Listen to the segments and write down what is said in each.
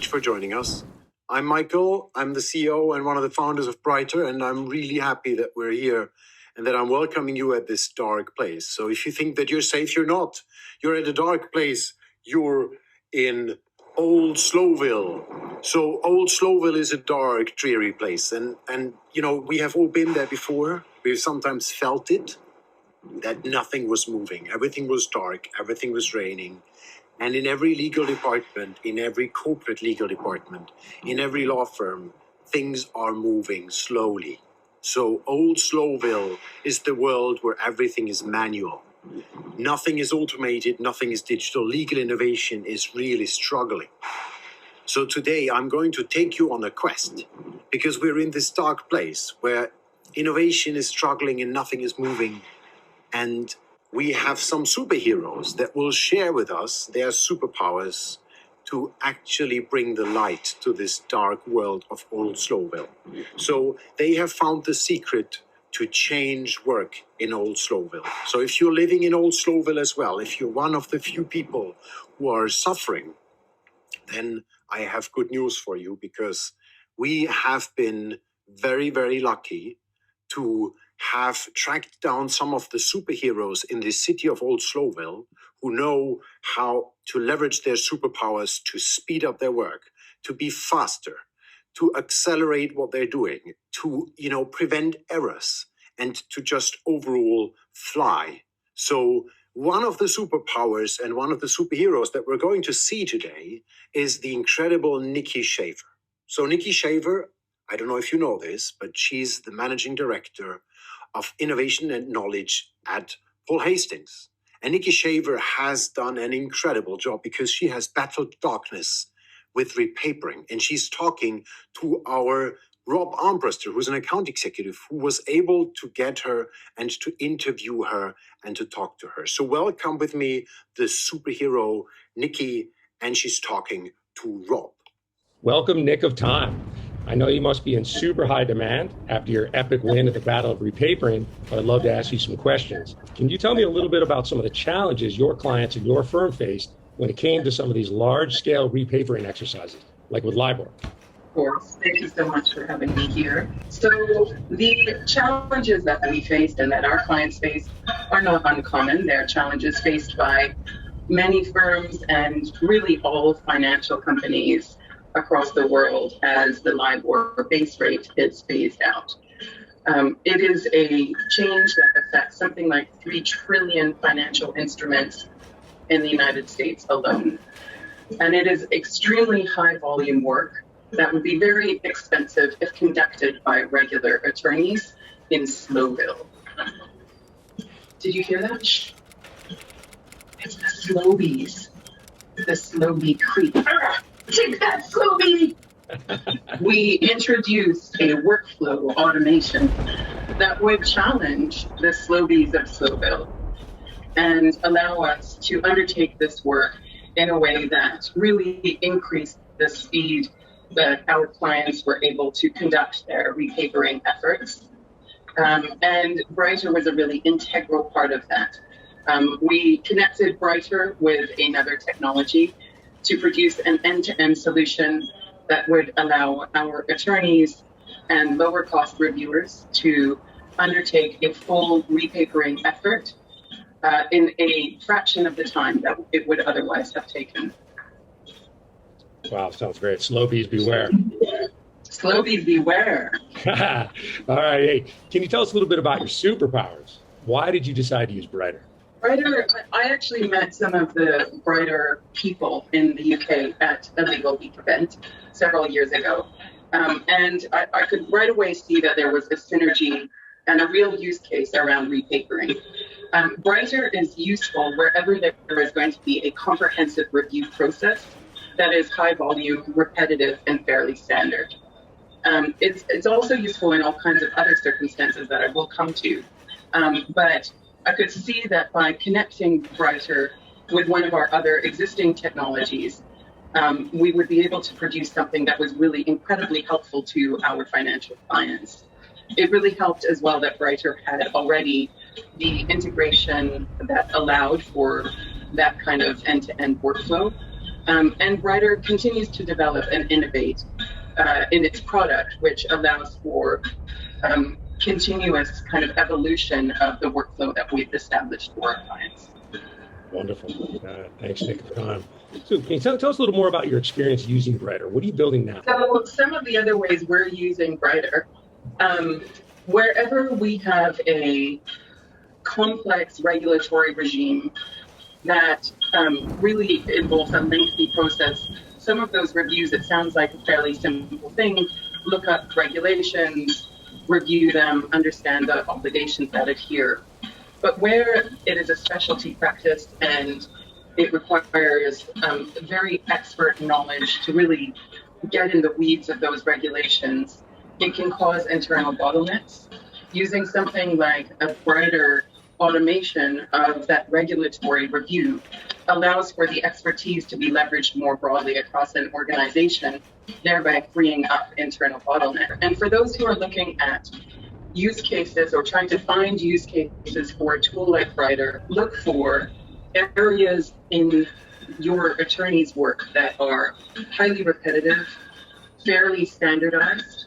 much for joining us. I'm Michael. I'm the CEO and one of the founders of BRYTER, and I'm really happy that we're here and that I'm welcoming you at this dark place. So if you think that you're safe, you're not. You're at a dark place. You're in Old Slowville. So Old Slowville is a dark, dreary place. And we have all been there before. We've sometimes felt it, that nothing was moving. Everything was dark. Everything was raining. And in every legal department, in every corporate legal department, in every law firm, things are moving slowly. So Old Slowville is the world where everything is manual. Nothing is automated, nothing is digital. Legal innovation is really struggling. So today I'm going to take you on a quest, because we're in this dark place where innovation is struggling and nothing is moving. And we have some superheroes that will share with us their superpowers to actually bring the light to this dark world of Old Slowville. So they have found the secret to change work in Old Slowville. So if you're living in Old Slowville as well, if you're one of the few people who are suffering, then I have good news for you, because we have been very, very lucky to have tracked down some of the superheroes in the city of Old Slowville who know how to leverage their superpowers to speed up their work, to be faster, to accelerate what they're doing, to, prevent errors, and to just overall fly. So one of the superpowers and one of the superheroes that we're going to see today is the incredible Nicola Shaver. So Nicola Shaver, I don't know if you know this, but she's the managing director of innovation and knowledge at Paul Hastings. And Nicola Shaver has done an incredible job, because she has battled darkness with repapering. And she's talking to our Rob Armbruster, who's an account executive, who was able to get her and to interview her and to talk to her. So welcome with me the superhero Nikki, and she's talking to Rob. Welcome, Nick of Time. I know you must be in super high demand after your epic win at the Battle of Repapering, but I'd love to ask you some questions. Can you tell me a little bit about some of the challenges your clients and your firm faced when it came to some of these large-scale repapering exercises, like with LIBOR? Of course. Thank you so much for having me here. So the challenges that we faced and that our clients faced are not uncommon. They're challenges faced by many firms and really all financial companies across the world as the LIBOR base rate is phased out. It is a change that affects something like 3 trillion financial instruments in the United States alone. And it is extremely high volume work that would be very expensive if conducted by regular attorneys in Slowville. Did you hear that? It's the Slowbees. The Slowbee creep. Take that, Slowbee! We introduced a workflow automation that would challenge the Slowbees of Slowville and allow us to undertake this work in a way that really increased the speed that our clients were able to conduct their repapering efforts. And BRYTER was a really integral part of that. We connected BRYTER with another technology to produce an end-to-end solution that would allow our attorneys and lower cost reviewers to undertake a full repapering effort in a fraction of the time that it would otherwise have taken. Wow, sounds great. Slowbees beware. Slowbees beware. All right, hey, can you tell us a little bit about your superpowers? Why did you decide to use BRYTER? BRYTER, I actually met some of the BRYTER people in the UK at a Legal Geek event several years ago. And I could right away see that there was a synergy and a real use case around repapering. BRYTER is useful wherever there is going to be a comprehensive review process that is high volume, repetitive, and fairly standard. It's also useful in all kinds of other circumstances that I will come to. But I could see that by connecting BRYTER with one of our other existing technologies, we would be able to produce something that was really incredibly helpful to our financial clients. It really helped as well that BRYTER had already the integration that allowed for that kind of end-to-end workflow. And BRYTER continues to develop and innovate in its product, which allows for continuous kind of evolution of the workflow that we've established for our clients. Wonderful. Thanks, Nick, for time. So can you tell us a little more about your experience using BRYTER? What are you building now? So some of the other ways we're using BRYTER, wherever we have a complex regulatory regime that really involves a lengthy process, some of those reviews, it sounds like a fairly simple thing. Look up regulations, review them, understand the obligations that adhere. But where it is a specialty practice and it requires very expert knowledge to really get in the weeds of those regulations, it can cause internal bottlenecks. Using something like a BRYTER automation of that regulatory review allows for the expertise to be leveraged more broadly across an organization, thereby freeing up internal bottlenecks. And for those who are looking at use cases or trying to find use cases for a tool like BRYTER, look for areas in your attorney's work that are highly repetitive, fairly standardized,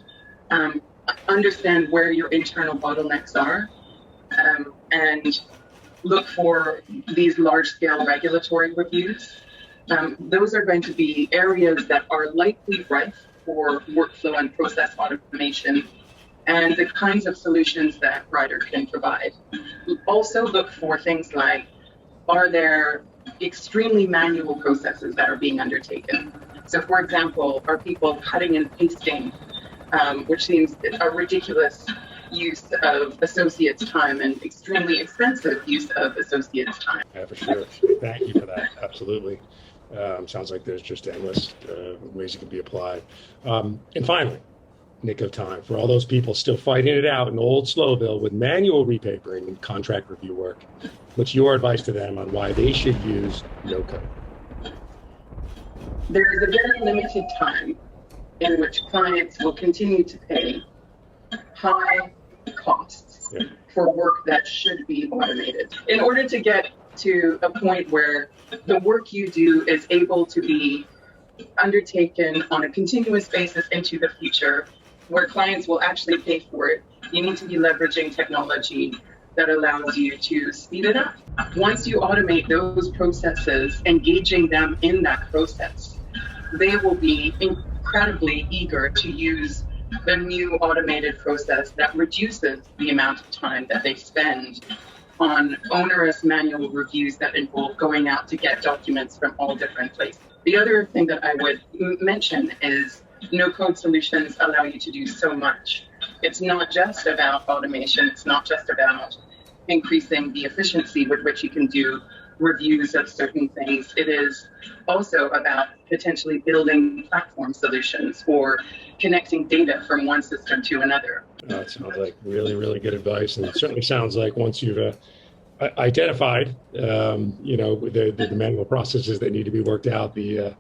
understand where your internal bottlenecks are, and look for these large-scale regulatory reviews. Those are going to be areas that are likely ripe for workflow and process automation and the kinds of solutions that BRYTER can provide. Also look for things like, are there extremely manual processes that are being undertaken? So for example, are people cutting and pasting, which seems a ridiculous use of associates' time and extremely expensive use of associates' time. Yeah, for sure. Thank you for that. Absolutely. Sounds like there's just endless ways it can be applied. And finally, nick of time, for all those people still fighting it out in Old Slowville with manual repapering and contract review work, what's your advice to them on why they should use no-code? There is a very limited time in which clients will continue to pay high costs for work that should be automated. In order to get to a point where the work you do is able to be undertaken on a continuous basis into the future, where clients will actually pay for it, you need to be leveraging technology that allows you to speed it up. Once you automate those processes, engaging them in that process, they will be incredibly eager to use the new automated process that reduces the amount of time that they spend on onerous manual reviews that involve going out to get documents from all different places. The other thing that I would mention is no-code solutions allow you to do so much. It's not just about automation. It's not just about increasing the efficiency with which you can do reviews of certain things. It is also about potentially building platform solutions or connecting data from one system to another. That sounds like really, really good advice. And it certainly sounds like once you've identified, the manual processes that need to be worked out, the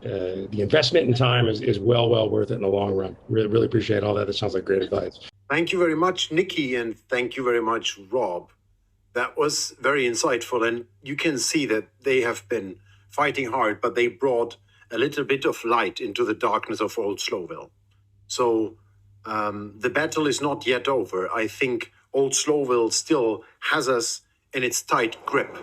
investment in time is well worth it in the long run. Really appreciate all that. That sounds like great advice. Thank you very much, Nikki, and thank you very much, Rob. That was very insightful, and you can see that they have been fighting hard, but they brought a little bit of light into the darkness of Old Slowville. So the battle is not yet over. I think Old Slowville still has us in its tight grip.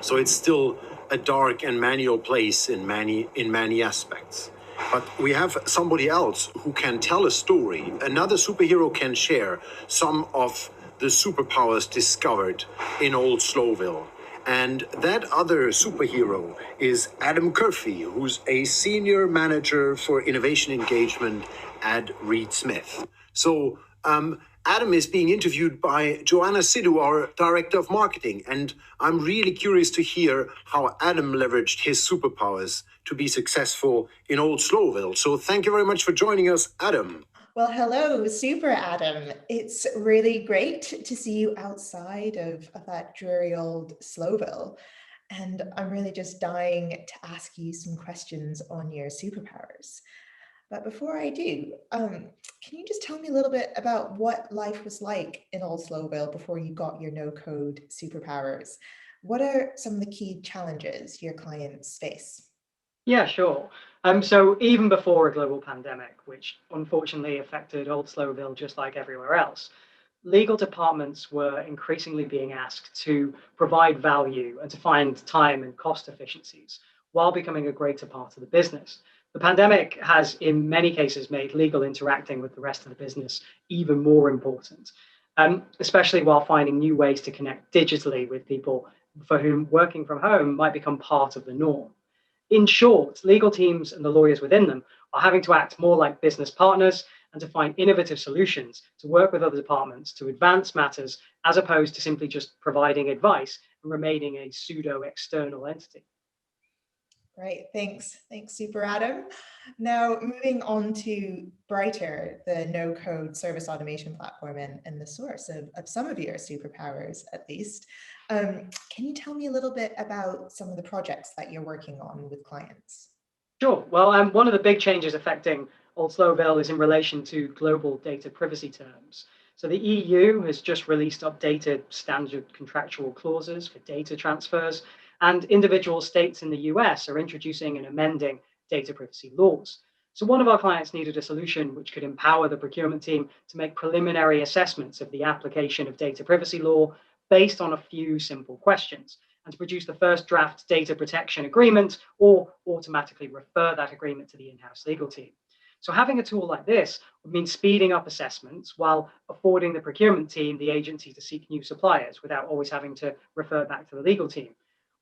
So it's still a dark and manual place in many aspects. But we have somebody else who can tell a story. Another superhero can share some of the superpowers discovered in Old Slowville. And that other superhero is Adam Curfey, who's a senior manager for innovation engagement at Reed Smith. So Adam is being interviewed by Joanna Sidhu, our director of marketing. And I'm really curious to hear how Adam leveraged his superpowers to be successful in Old Slowville. So thank you very much for joining us, Adam. Well, hello, Super Adam. It's really great to see you outside of that dreary Old Slowville. And I'm really just dying to ask you some questions on your superpowers. But before I do, can you just tell me a little bit about what life was like in Old Slowville before you got your no-code superpowers? What are some of the key challenges your clients face? Yeah, sure. So even before a global pandemic, which unfortunately affected Old Slowville just like everywhere else, legal departments were increasingly being asked to provide value and to find time and cost efficiencies while becoming a greater part of the business. The pandemic has, in many cases, made legal interacting with the rest of the business even more important, especially while finding new ways to connect digitally with people for whom working from home might become part of the norm. In short, legal teams and the lawyers within them are having to act more like business partners and to find innovative solutions to work with other departments to advance matters as opposed to simply just providing advice and remaining a pseudo external entity. Great, thanks. Thanks, Super Adam. Now, moving on to BRYTER, the no-code service automation platform and the source of some of your superpowers, at least. Can you tell me a little bit about some of the projects that you're working on with clients? Sure. Well, one of the big changes affecting Old Slowville is in relation to global data privacy terms. So the EU has just released updated standard contractual clauses for data transfers, and individual states in the US are introducing and amending data privacy laws. So one of our clients needed a solution which could empower the procurement team to make preliminary assessments of the application of data privacy law based on a few simple questions, and to produce the first draft data protection agreement or automatically refer that agreement to the in-house legal team. So having a tool like this would mean speeding up assessments while affording the procurement team the agency to seek new suppliers without always having to refer back to the legal team.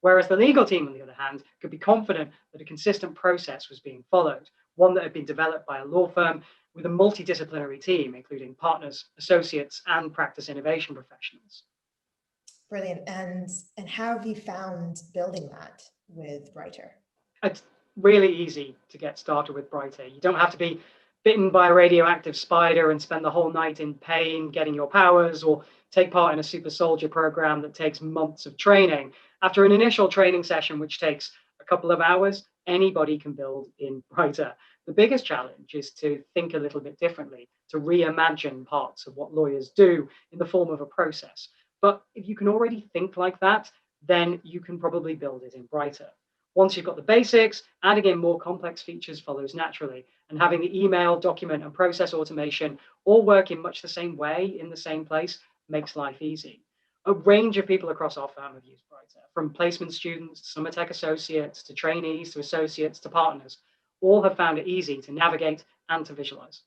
Whereas the legal team, on the other hand, could be confident that a consistent process was being followed, one that had been developed by a law firm with a multidisciplinary team, including partners, associates, and practice innovation professionals. Brilliant. And how have you found building that with BRYTER? It's really easy to get started with BRYTER. You don't have to be bitten by a radioactive spider and spend the whole night in pain getting your powers, or take part in a super soldier program that takes months of training. After an initial training session, which takes a couple of hours, anybody can build in BRYTER. The biggest challenge is to think a little bit differently, to reimagine parts of what lawyers do in the form of a process. But if you can already think like that, then you can probably build it in BRYTER. Once you've got the basics, adding in more complex features follows naturally, and having the email, document, and process automation all work in much the same way in the same place makes life easy. A range of people across our firm have used BRYTER, from placement students to summer tech associates to trainees to associates to partners. All have found it easy to navigate and to visualize.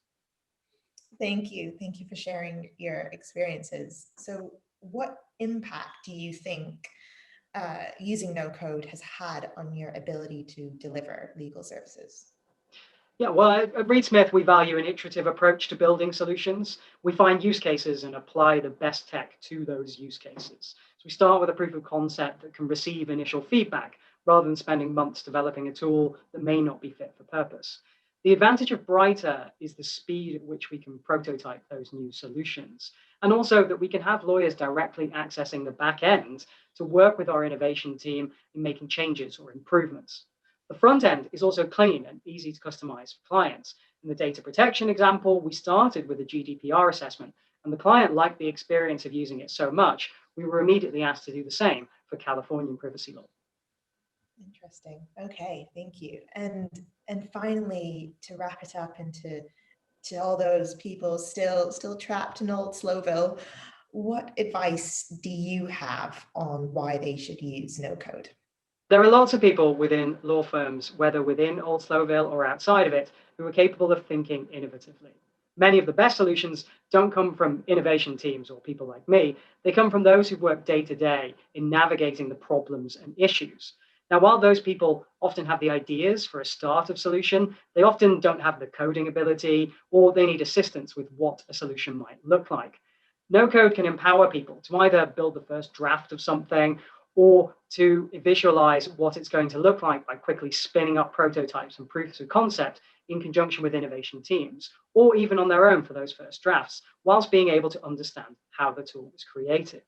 Thank you. Thank you for sharing your experiences. So what impact do you think using no code has had on your ability to deliver legal services? Yeah, well, at Reed Smith, we value an iterative approach to building solutions. We find use cases and apply the best tech to those use cases. So we start with a proof of concept that can receive initial feedback rather than spending months developing a tool that may not be fit for purpose. The advantage of BRYTER is the speed at which we can prototype those new solutions, and also that we can have lawyers directly accessing the back end to work with our innovation team in making changes or improvements. The front end is also clean and easy to customize for clients. In the data protection example, we started with a GDPR assessment, and the client liked the experience of using it so much, we were immediately asked to do the same for Californian privacy law. Interesting. Okay, thank you. And finally, to wrap it up and to all those people still trapped in Old Slowville, what advice do you have on why they should use no code? There are lots of people within law firms, whether within Old Slowville or outside of it, who are capable of thinking innovatively. Many of the best solutions don't come from innovation teams or people like me. They come from those who work day to day in navigating the problems and issues. Now, while those people often have the ideas for a start of solution, they often don't have the coding ability, or they need assistance with what a solution might look like. No code can empower people to either build the first draft of something or to visualize what it's going to look like by quickly spinning up prototypes and proofs of concept in conjunction with innovation teams, or even on their own for those first drafts, whilst being able to understand how the tool was created.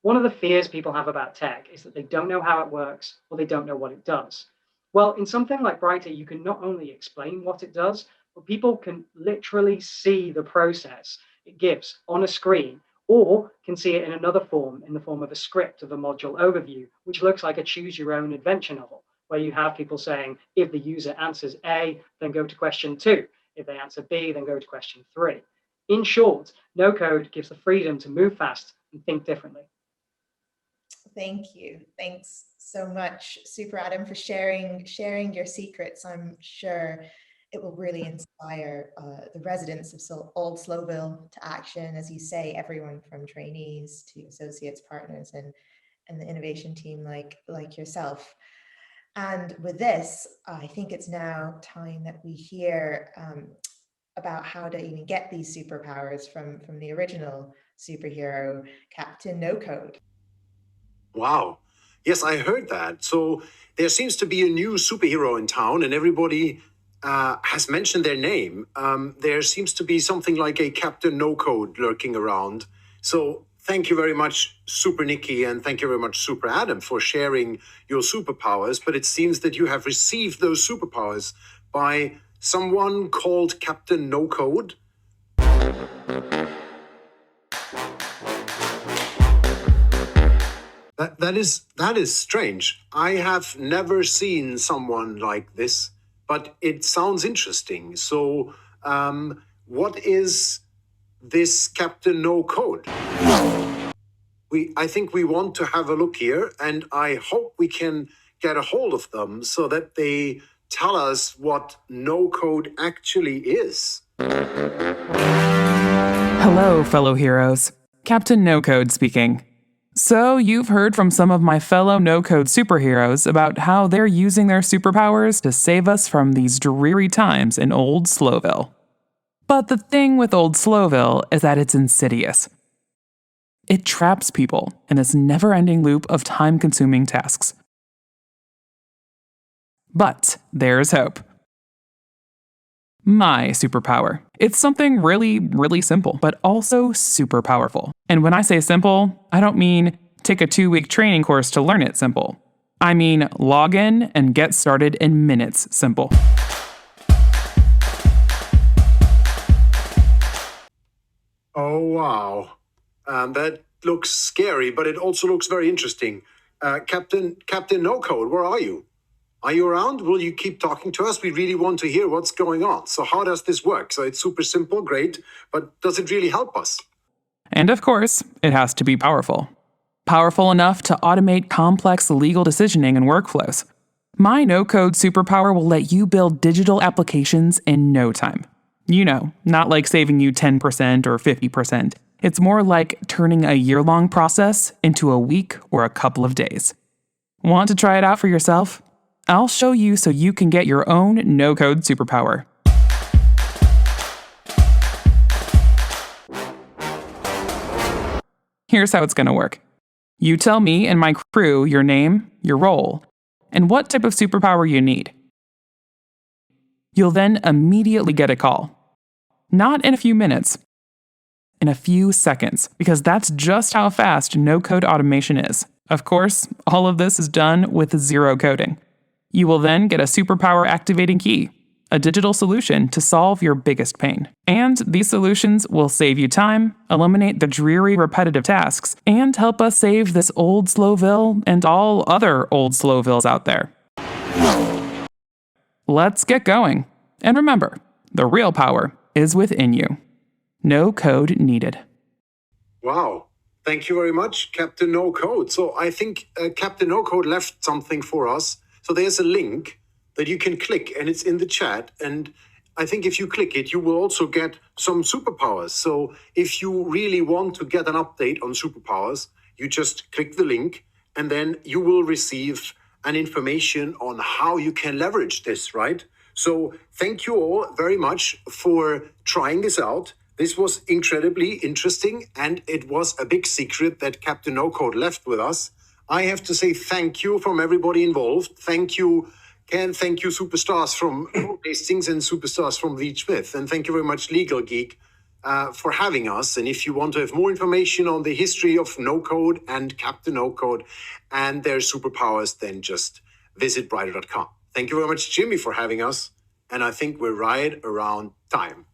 One of the fears people have about tech is that they don't know how it works or they don't know what it does. Well, in something like BRYTER, you can not only explain what it does, but people can literally see the process it gives on a screen, or can see it in another form, in the form of a script of a module overview, which looks like a choose your own adventure novel, where you have people saying, if the user answers A, then go to question 2. If they answer B, then go to question 3. In short, no code gives the freedom to move fast and think differently. Thank you. Thanks so much, Super Adam, for sharing your secrets. I'm sure it will really inspire the residents of Old Slowville to action, as you say, everyone from trainees to associates, partners, and the innovation team like yourself. And with this, I think it's now time that we hear about how to even get these superpowers from the original superhero, Captain No Code. Wow. Yes, I heard that. So there seems to be a new superhero in town, and everybody has mentioned their name. There seems to be something like a Captain No Code lurking around. So thank you very much, Super Nikki, and thank you very much, Super Adam, for sharing your superpowers. But it seems that you have received those superpowers by someone called Captain No Code. That is strange. I have never seen someone like this, but it sounds interesting. So, what is this Captain No Code? I think we want to have a look here, and I hope we can get a hold of them so that they tell us what no code actually is. Hello, fellow heroes. Captain No Code speaking. So, you've heard from some of my fellow no-code superheroes about how they're using their superpowers to save us from these dreary times in Old Slowville. But the thing with Old Slowville is that it's insidious. It traps people in this never-ending loop of time-consuming tasks. But there's hope. My superpower. It's something really, really simple, but also super powerful. And when I say simple, I don't mean take a 2-week training course to learn it simple. I mean log in and get started in minutes simple. Oh, wow. That looks scary, but it also looks very interesting. Captain No Code, where are you? Are you around? Will you keep talking to us? We really want to hear what's going on. So how does this work? So it's super simple, great, but does it really help us? And of course, it has to be powerful. Powerful enough to automate complex legal decisioning and workflows. My no-code superpower will let you build digital applications in no time. You know, not like saving you 10% or 50%. It's more like turning a year-long process into a week or a couple of days. Want to try it out for yourself? I'll show you so you can get your own no-code superpower. Here's how it's going to work. You tell me and my crew your name, your role, and what type of superpower you need. You'll then immediately get a call. Not in a few minutes, in a few seconds, because that's just how fast no-code automation is. Of course, all of this is done with zero coding. You will then get a superpower activating key, a digital solution to solve your biggest pain. And these solutions will save you time, eliminate the dreary repetitive tasks, and help us save this Old Slowville and all other Old Slowvilles out there. Let's get going. And remember, the real power is within you. No code needed. Wow. Thank you very much, Captain No Code. So I think Captain No Code left something for us. So there's a link that you can click, and it's in the chat. And I think if you click it, you will also get some superpowers. So if you really want to get an update on superpowers, you just click the link, and then you will receive an information on how you can leverage this, right? So thank you all very much for trying this out. This was incredibly interesting, and it was a big secret that Captain No Code left with us. I have to say thank you from everybody involved. Thank you, Ken. Thank you, superstars from Paul Hastings and superstars from Leach Smith. And thank you very much, Legal Geek, for having us. And if you want to have more information on the history of No Code and Captain No Code and their superpowers, then just visit BRYTER.com. Thank you very much, Jimmy, for having us. And I think we're right around time.